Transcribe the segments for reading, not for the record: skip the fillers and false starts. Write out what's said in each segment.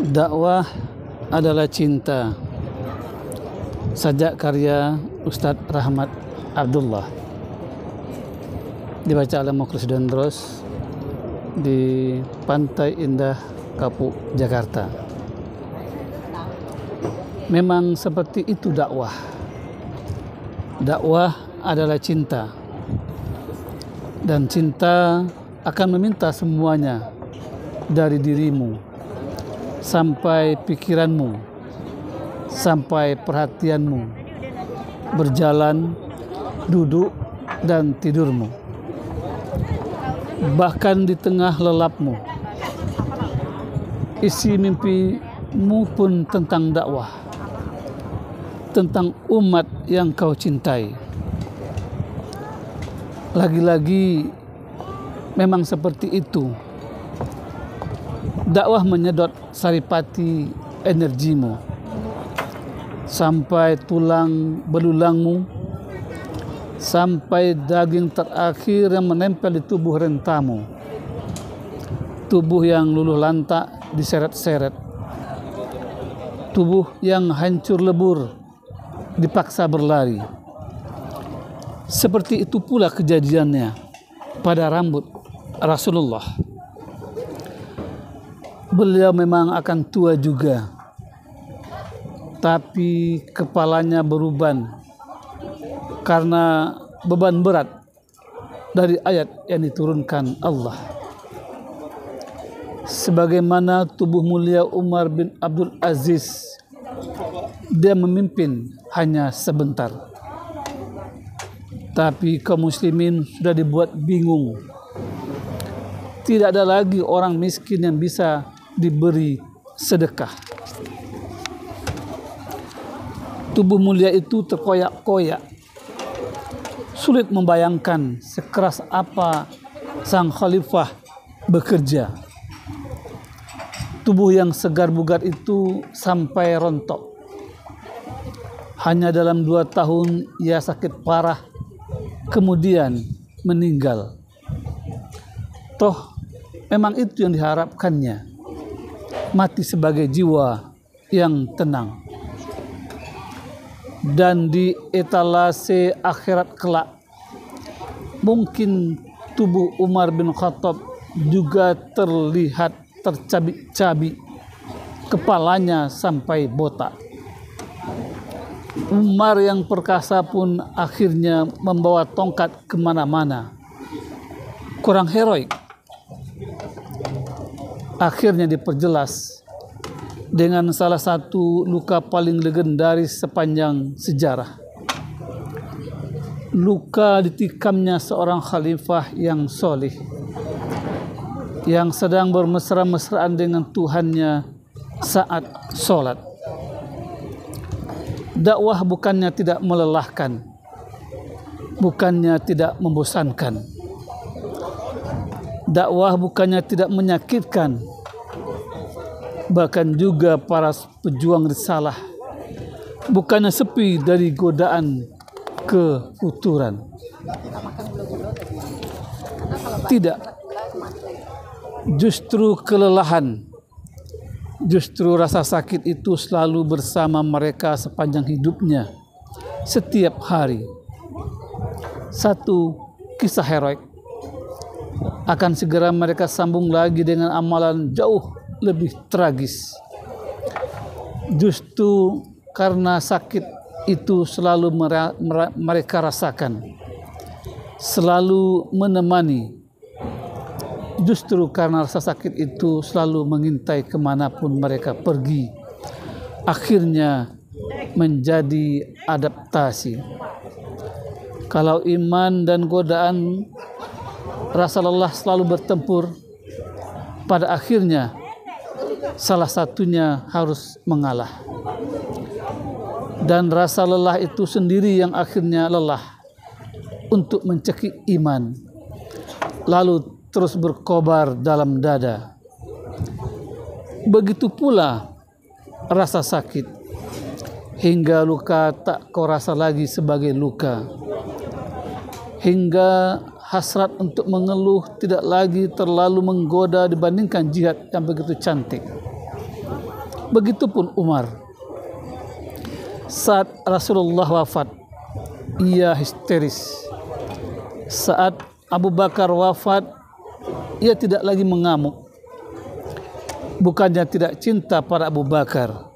Dakwah adalah cinta. Sajak karya Ustadz Rahmat Abdullah. Dibaca oleh Mukhlis Dendros di Pantai Indah Kapuk, Jakarta. Memang seperti itu dakwah. Dakwah adalah cinta. Dan cinta akan meminta semuanya dari dirimu sampai pikiranmu, sampai perhatianmu, berjalan, duduk, dan tidurmu. Bahkan di tengah lelapmu, isi mimpimu pun tentang dakwah, tentang umat yang kau cintai. Lagi-lagi memang seperti itu. Dakwah menyedot saripati energimu sampai tulang belulangmu, sampai daging terakhir yang menempel di tubuh rentamu, tubuh yang luluh lantak diseret-seret, tubuh yang hancur lebur dipaksa berlari. Seperti itu pula kejadiannya pada rambut Rasulullah. Beliau memang akan tua juga, tapi kepalanya beruban karena beban berat dari ayat yang diturunkan Allah. Sebagaimana tubuh mulia Umar bin Abdul Aziz, dia memimpin hanya sebentar, tapi kaum muslimin sudah dibuat bingung. Tidak ada lagi orang miskin yang bisa diberi sedekah. Tubuh mulia itu terkoyak-koyak. Sulit membayangkan sekeras apa sang khalifah bekerja. Tubuh yang segar bugar itu sampai rontok. Hanya dalam 2 tahun ia sakit parah, kemudian meninggal. Toh memang itu yang diharapkannya, mati sebagai jiwa yang tenang. Dan di etalase akhirat kelak, mungkin tubuh Umar bin Khattab juga terlihat tercabik-cabik, kepalanya sampai botak. Umar yang perkasa pun akhirnya membawa tongkat kemana-mana. Kurang heroik. Akhirnya diperjelas dengan salah satu luka paling legendaris sepanjang sejarah. Luka ditikamnya seorang khalifah yang soleh, yang sedang bermesra-mesraan dengan Tuhannya saat sholat. Dakwah bukannya tidak melelahkan, bukannya tidak membosankan. Dakwah bukannya tidak menyakitkan, bahkan juga para pejuang risalah bukannya sepi dari godaan kefuturan. Tidak, justru kelelahan, justru rasa sakit itu selalu bersama mereka sepanjang hidupnya, setiap hari. Satu kisah heroik akan segera mereka sambung lagi dengan amalan jauh lebih tragis. Justru karena sakit itu selalu mereka rasakan, selalu menemani. Justru karena rasa sakit itu selalu mengintai kemanapun mereka pergi, akhirnya menjadi adaptasi. Kalau iman dan godaan, rasa lelah selalu bertempur, pada akhirnya salah satunya harus mengalah. Dan rasa lelah itu sendiri yang akhirnya lelah untuk mencekik iman, lalu terus berkobar dalam dada. Begitu pula rasa sakit, hingga luka tak kau rasa lagi sebagai luka, hingga hasrat untuk mengeluh tidak lagi terlalu menggoda dibandingkan jihad yang begitu cantik. Begitupun Umar. Saat Rasulullah wafat, ia histeris. Saat Abu Bakar wafat, ia tidak lagi mengamuk. Bukannya tidak cinta pada Abu Bakar,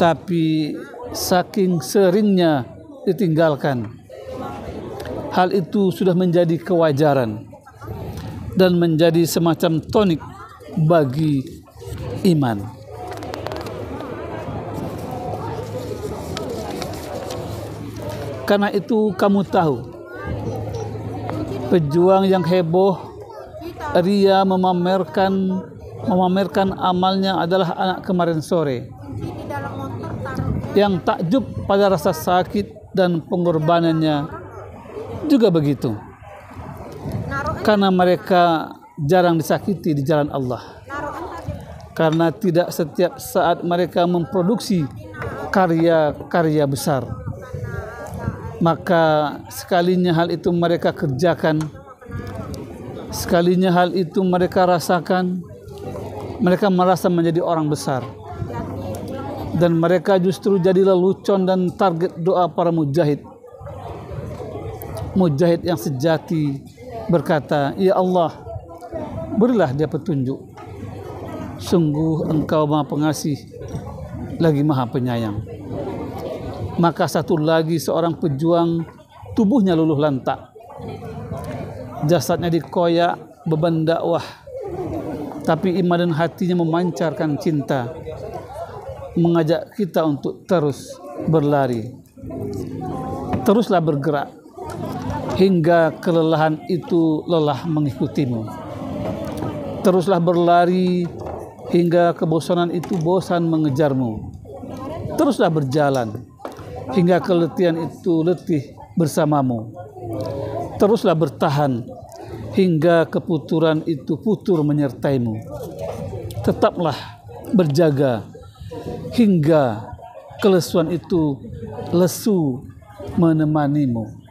tapi saking seringnya ditinggalkan, hal itu sudah menjadi kewajaran dan menjadi semacam tonik bagi iman. Karena itu kamu tahu, pejuang yang heboh, ria memamerkan amalnya adalah anak kemarin sore, yang takjub pada rasa sakit dan pengorbanannya juga begitu, karena mereka jarang disakiti di jalan Allah, karena tidak setiap saat mereka memproduksi karya-karya besar. Maka sekalinya hal itu mereka kerjakan, sekalinya hal itu mereka rasakan, mereka merasa menjadi orang besar, dan mereka justru jadi lelucon dan target doa para mujahid. Mujahid yang sejati berkata, "Ya Allah, berilah dia petunjuk. Sungguh Engkau Maha Pengasih lagi Maha Penyayang." Maka satu lagi seorang pejuang, tubuhnya luluh lantak, jasadnya dikoyak beban dakwah, tapi iman dan hatinya memancarkan cinta, mengajak kita untuk terus berlari. Teruslah bergerak hingga kelelahan itu lelah mengikutimu. Teruslah berlari hingga kebosanan itu bosan mengejarmu. Teruslah berjalan hingga keletihan itu letih bersamamu. Teruslah bertahan hingga keputuran itu putur menyertaimu. Tetaplah berjaga hingga kelesuan itu lesu menemanimu.